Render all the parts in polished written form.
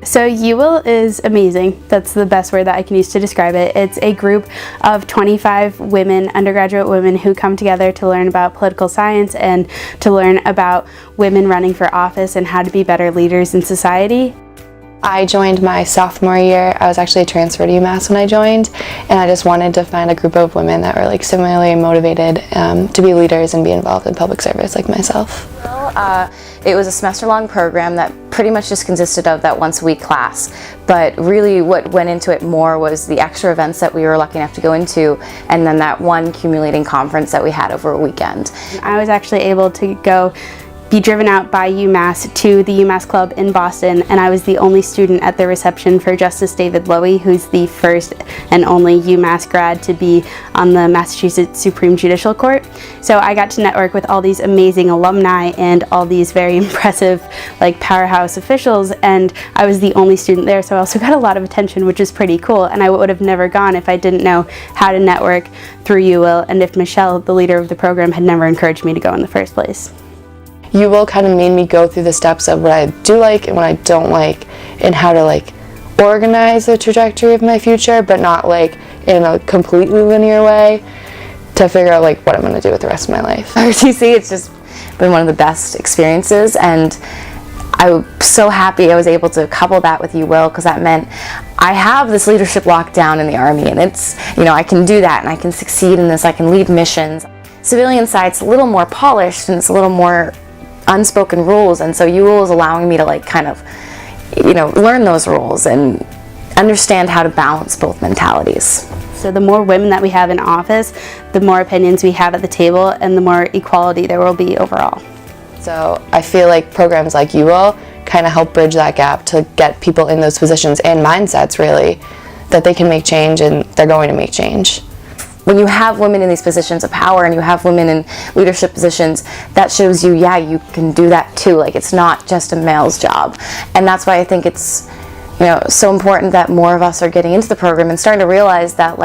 So UWiL is amazing. That's the best word that I can use to describe it. It's a group of 25 women, undergraduate women, who come together to learn about political science and to learn about women running for office and how to be better leaders in society. I joined my sophomore year. I was actually transferred to UMass when I joined, and I just wanted to find a group of women that were like similarly motivated to be leaders and be involved in public service like myself. It was a semester-long program that pretty much just consisted of that once-a-week class, but really what went into it more was the extra events that we were lucky enough to go into, and then that one accumulating conference that we had over a weekend. I was actually able to be driven out by UMass to the UMass Club in Boston, and I was the only student at the reception for Justice David Lowy, who's the first and only UMass grad to be on the Massachusetts Supreme Judicial Court. So I got to network with all these amazing alumni and all these very impressive powerhouse officials, and I was the only student there, so I also got a lot of attention, which is pretty cool, and I would have never gone if I didn't know how to network through UWiL, and if Michelle, the leader of the program, had never encouraged me to go in the first place. UWiL kind of made me go through the steps of what I do like and what I don't like, and how to organize the trajectory of my future, but not in a completely linear way, to figure out what I'm going to do with the rest of my life. RTC, it's just been one of the best experiences, and I'm so happy I was able to couple that with UWiL, because that meant I have this leadership locked down in the Army, and it's, I can do that and I can succeed in this, I can lead missions. Civilian side's a little more polished and it's a little more unspoken rules, and so UWiL is allowing me to learn those rules and understand how to balance both mentalities. So the more women that we have in office, the more opinions we have at the table, and the more equality there will be overall. So I feel like programs like UWiL kind of help bridge that gap to get people in those positions and mindsets, really, that they can make change and they're going to make change. When you have women in these positions of power and you have women in leadership positions, that shows you, yeah, you can do that too. It's not just a male's job. And that's why I think it's, so important that more of us are getting into the program and starting to realize that,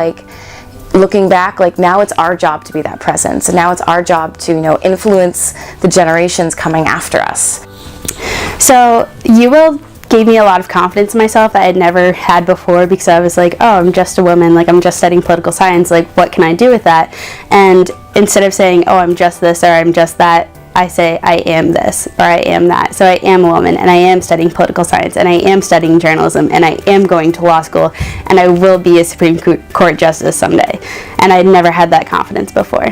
looking back, now it's our job to be that presence. And now it's our job to, influence the generations coming after us. So UWiL gave me a lot of confidence in myself that I had never had before, because I was like, oh, I'm just a woman, I'm just studying political science, what can I do with that? And instead of saying, oh, I'm just this or I'm just that, I say I am this or I am that. So I am a woman, and I am studying political science, and I am studying journalism, and I am going to law school, and I will be a Supreme Court justice someday. And I had never had that confidence before.